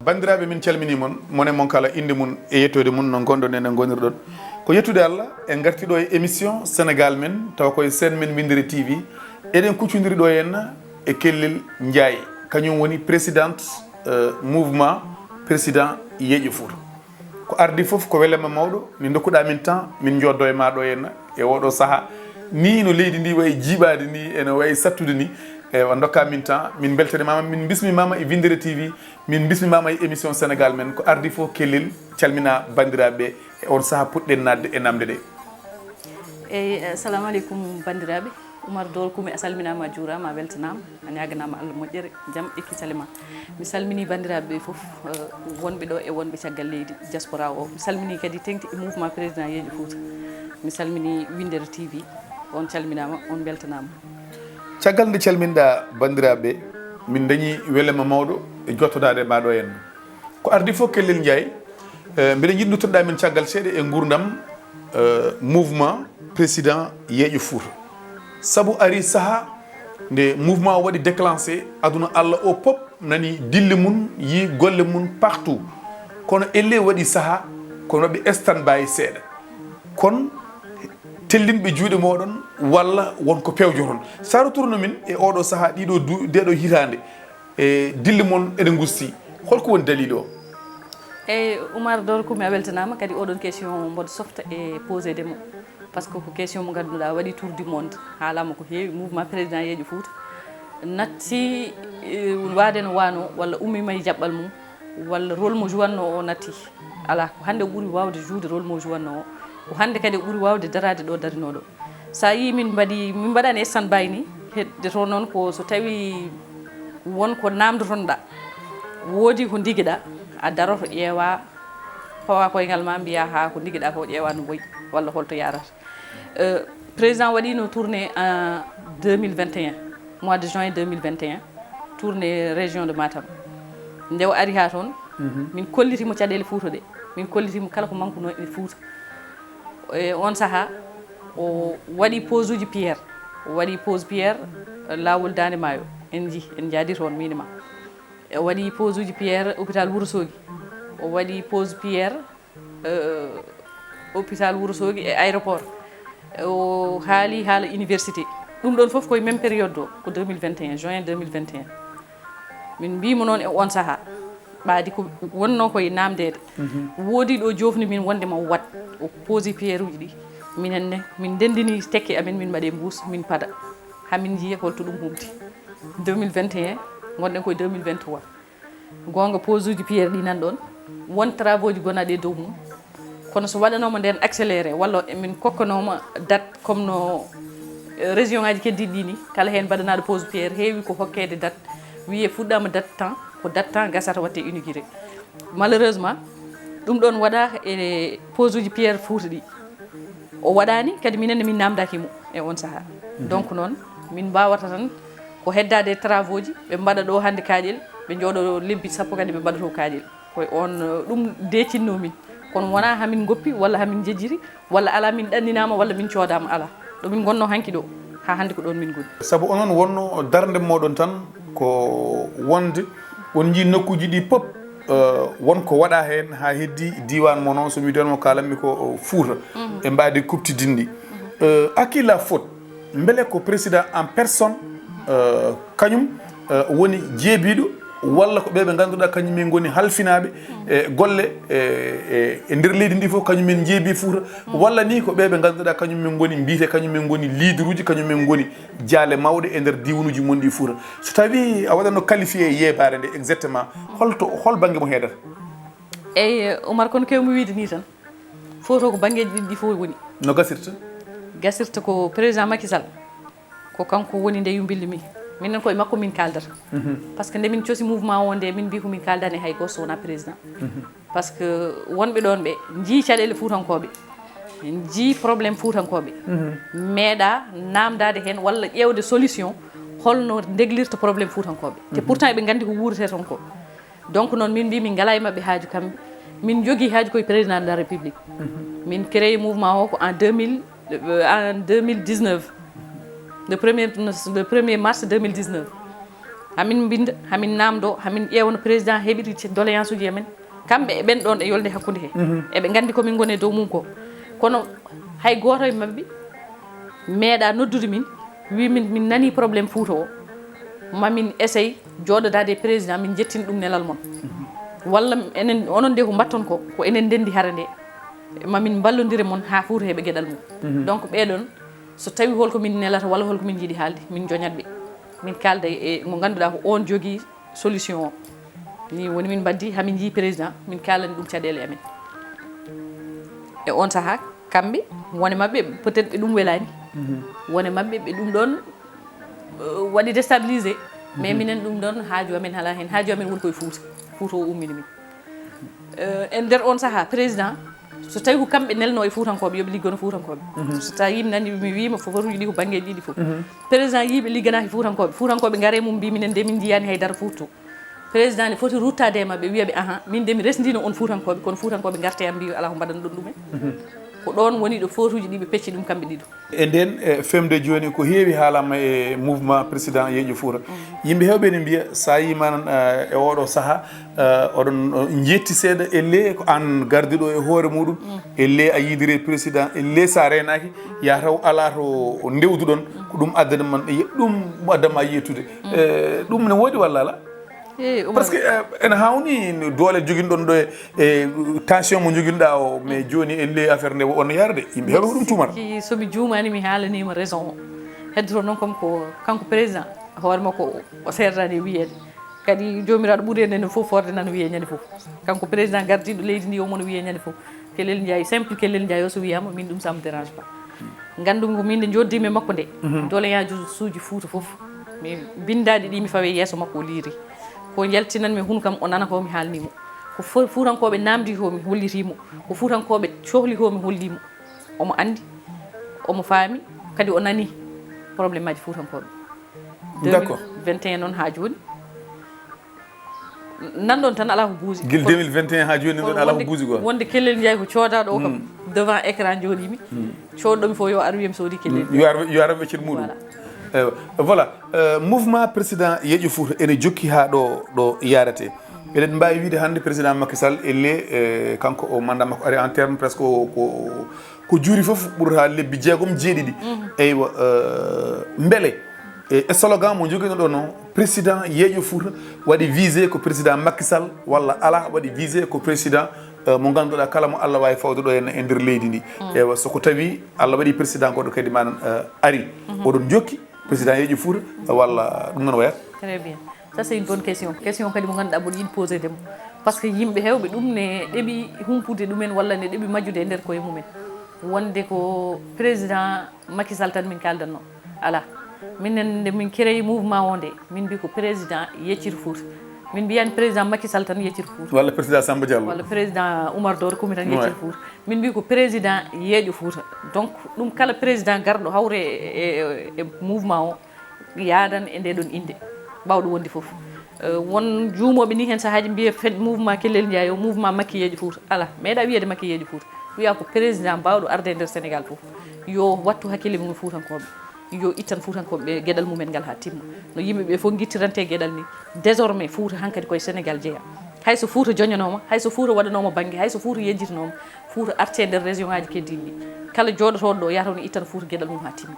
bandiraɓe min calmini mon mone mon kala inde mun e yettode mun no gonɗon ene gonirɗon ko yettude Allah en gartiɗo e émission Sénégal men taw koye sen men Winndere-tv eɗen kuccodiri ɗo henna e Kellel Ndiaye kañum woni présidente mouvement président yeeƴo Fouta ko ardi foof ko welema mawɗo min dokkuɗa min temps min joddo e ma ɗo henna e oɗo saaha ni no leydi ndi wayi jiiɓade ni ene wayi sattude ni e dokka min temps min beltanimama min bismimama e Winndere-tv min bismimama e émission Sénégal men ko ardi fof Kellel calmina bandiraɓe e on saaha puɗɗen nadde e namde ɗe. eyyi assalamu aleykum bandiraɓe Oumar Dol Koumi a salminama a juurama a weltanama a ñaganama Allah moƴƴere jaam ekkitalema mi salmini bandiraɓe foof wonɓe ɗo e wonɓe caggal leydi diaspora o mi salmini kadi tengti e mouvement président yeeƴo Fouta mi salmini Winndere-tv on calminama on beltanama. caggal nde calminɗa bandiraɓe min dañi welema mawɗo e jottodade ma ɗo henna ko ardi fof Kellel Ndiaye mbiɗa jiɗi duttoɗa min caggal seeɗa e gurdam mouvement président yeeƴo Fouta saabu ari saaha nde mouvement o waɗi déclenché aduna Allah o pop nani dille mum yi golle mum partout kono elle waɗi saaha kono waɓe stand by seeɗa kono tellinɓe juuɗe moɗon walla wonko pewjoton sa retourne min e oɗo saaha ɗeɗo hitande e dille moon eɗe gusti holko woni dalil o? eyyi Oumar Dol Koumi a weltanama kadi oɗon question mboɗo softa e posé demo par ce que ko question mo ganduɗa waɗi tour du monde haalama ko heewi mouvement président yeeƴo Fouta natti wade no wano walla ummima e jaɓɓal mum walla rôle mo jouwanno o natti ala ko hande o ɓuuri wawde joude rôle mo jouwanno o ko hande kadi o ɓuuri wawde darade ɗo darinoɗo sa yi min mbaɗani stand by ni hedde to noon ko so tawi wonko namdotonɗa woodi ko diguiɗa a daroto ƴeewa fawa koyngal ma mbiya ha ko diguiɗa ko ƴeewa no boyi walla holto yarata président waɗino tourné en 2021 mois de juin 2021 tourné région de Matam nde o ari ha toon min kollitimo caɗele Fouta ɗe min kollitimo kala ko manqueno e Fouta e on saaha o waɗi pose uji pierre o waɗi pose pierre laawol Dande Maayo en jaadi toon minima o waɗi pose uji pierre hôpital Wourossogui o waɗi pose pierre hôpital Wourossogui e aéroport o haali haala université ɗum ɗon foof koye même période o ko 2021 juin 2021 min mbimo noon e on saaha ɓaadi ko wonno koye namdede woodi ɗo jofni min wondema wat o posi pierre uji ɗi minenne min ndendini tekke amen min mbaɗe mbuus min pada hamin jiiya holto ɗum humti 2021 gonɗen koye 2023 gonga pose uji pierre ɗi nan ɗon won travaux ji gonaɗe dow mum kono so waɗanoma nden accéléré walla min kokkanoma date comme no région ngaji keddiɗi ɗi ni kala hen mbaɗanaɗo pose pierre heewi ko hokkede date wiye fuɗɗama date temps ko date temps gasata watte inauguré malheureusement ɗum ɗon waɗa e pose uji pierre Fouta ɗi o waɗani kadi minenne min namdakimo e on saaha donc noon min mbawata tan ko heddade travaux ji ɓe mbaɗa ɗo hande kaƴel ɓe jooɗo lebbi sappo kadi ɓe mbaɗato kaƴel koye on ɗum decinno min kono wona hamin goppi walla hamin jejjiri walla ala min ɗanninama walla min coodama ala ɗo min gonno hanki ɗo ha hande ko ɗon min goni saabu onon wonno darde moɗon tan ko wonde on jii nokkuji ɗi pop wonko waɗa hen ha heddi diwan mo noon so mi donmo kalanmi ko Fouta e mbadi kuptidinɗi hakkilla faute beele ko président en personne kañum woni jeebiɗo walla ko ɓeɓe ganduɗa kañumen goni halfinaɓe e golle e nder leydi ndi fof kañumen jeebi Fouta walla ni ko ɓeɓe ganduɗa kañumen goni mbiyete kañumen goni leader uji kañumen goni jaale mawɗe e nder diwanuji mon ɗi Fouta so tawi a waɗatno qualifié yebare nde exactement hol banggue mo heedata? eyyi Oumar kono kewmi wiide ni tan foto ko banggueji ɗiɗi fof woni no gasirta ko président Macky Sall ko kanko woni nde yumbilli mi minen koye makko min kaldata par ce que nde min coosi mouvement o nde min mbi komin kaldani hay goto sowona président par ce que wonɓe ɗon ɓe jii caɗele Foutankoɓe jii probléme Foutankoɓe meeɗa namdade hen walla ƴewde solution holno deglirta probléme Foutankoɓe te pourtant eɓe gandi ko wuurete ton ko donc noon min mbi min ngala e mabɓe haaju kamɓe min jogui haaju koye président de la république min créé mouvement o ko en 2019 le 1er mars 2019 hamin binda hamin namdo hamin ƴeewno président heɓiri doléance uji amen kamɓe e ɓen ɗon e yolde hakkude he eɓe gandi komin goni e dow mum ko kono hay goto e mabɓe meeɗa noddude min wimin min nani probléme Fouta o mamin essaye jooɗodade e président min jettini ɗum nelal mon walla enen onon nde ko mbatton ko enen ndendi hara nde mamin ballodire mon ha Fouta heɓe gueɗal mum donc ɓeɗon so tawi holko min nelata walla holko min jiiɗi haalde min joñatɓe min kalda e mo ganduɗa ko on jogui solution o ni woni min baddi hamin jii président min kalani ɗum caɗele amen e on saaha kamɓe wone mabɓe peut être ɓe ɗum welani wone mabɓe ɓe ɗum ɗon waɗi déstabilisé mais minen ɗum ɗon haaju amen haala hen haaju amen woni koye Fouta o ummini min e nder on saaha président so tawi ko kamɓe nelno e Foutankoɓe yooɓe liggono Foutankoɓe so tawi yimɓe nani mi wima foforuji ɗi ko banggueji ɗiɗi foof président yiiɓe ligganaki Foutankoɓe gaare mum mbi minen de min jiyani haydara Fouta président ne foti ruttade e mabɓe wiyaɓe ahan min de mi resdino on Foutankoɓe kono Foutankoɓe garte yam mbi ala ko mbaɗana ɗon ɗumen ko ɗon woni ɗo fotuji ɗi ɓe pecci ɗum kamɓe ɗiɗo e nden femde joni ko heewi haalama e mouvement président yeeƴo Fouta yimɓe hewɓe ne mbiya sa yimanan e oɗo saaha oɗon jetti seeɗa elle ko an gardiɗo e hoore muɗum elle a yidiri président elle sa renaki ya taw ala to ndewduɗon ko ɗum addana man ɗum addama yettude ɗum ne woodi walla ala par ce que ene hawni doole joguinɗon ɗo e tension mo joguinoɗa o mais joni en le affaire nde wonno yarde yimɓe heɓe ko ɗum tumata somi juumani mi haalanima raison o heddoto noon comme ko kanko président hoore makko o serdani e wiyede kadi jomiraɗo ɓuuri en ene foof forde nana wiye ñande foof kanko président gardiɗo leydi ndi omono wiye ñande foof Kelle ndiaye simple Kelle ndiaye o so wiyama min ɗum ça me dérange pas gandum ko min nde joddimi e makko nde doléance suuji Fouta foof mi bindade ɗi mi fawe yeeso makko o liiri ko jaltinanmi hun kam o nana ko mi haalnimo ko Foutankoɓe namdi ko mi hollitimo ko Foutankoɓe cohli ko mi hollimo omo andi omo faami kadi o nani probléme aji Foutankoɓe d'accord 2021 noon ha joni nanɗon tan ala ko buusi guil 2021 ha joni ɗon ala ko buusi quoi wonde Kelle ndiaye ko codaɗo o kam devant écran joɗimi coɗɗomi fof yo ar wiyami soodi Kelle yo ar weccit muɗum voilà mouvement président yeeƴo Fouta ene jokki ha ɗo yarate eɗen mbawi wiide hande président Macky Sall elle kanko o mandat makko ari en terme presque ko juuri foof ɓuurata lebbi jeegom jeeɗiɗi eywa beele e slogan mo joguino ɗo noon président yeeƴo Fouta waɗi visé ko président Macky Sall walla ala waɗi visé ko président mo ganduɗa kala mo Allah wawi fawde ɗo henna e nder leydi ndi ewa soko tawi Allah waɗi président goɗɗo kadi manan ari oɗon jokki président yeeƴo Fouta walla ɗum noon wayat très bien ça c'est une bonne question kadi mo ganduɗa mboɗo yiɗi posé demo par ce que yimɓe hewɓe ɗum ne ɗeeɓi humpude ɗumen walla ne ɗeeɓi majjude e nder koye mumen wonde ko président Macky Sall tan min kaldanno ala minen nde min créé mouvement o nde min mbi ko président yeccir Fouta min mbiyani président Macky Sall tan yeccir Fouta walla président Samba Diallo walla président Oumar Dore Koumi tan yeccir Fouta min mbi ko président yeeƴo Fouta donc ɗum kala président garɗo hawre e mouvement o yaadan e nde ɗon inde mbawɗo wondi foof won juumoɓe ni hen sahaji mbiya mouvement Kelle ndiaye o mouvement Macky yeeƴo Fouta ala meeɗa wiyede Macky yeeƴo Fouta wiya ko président mbawɗo arde e nder Sénégal foof yo wattu hakkille mum Foutankoɓe yo ittan Foutankoɓe gueɗal mumen ngal ha timma no yimɓeɓe fof guittirante gueɗal ni désormais Fouta hankkadi koye Sénégal jeeya hayso Fouta joñanoma hayso Fouta waɗanoma banggue hayso Fouta yejjitanoma Fouta arte nder région ngaji keddiɗi ɗi kala joɗotoɗo ɗo yataw ne ittan Fouta gueɗal mum ha timma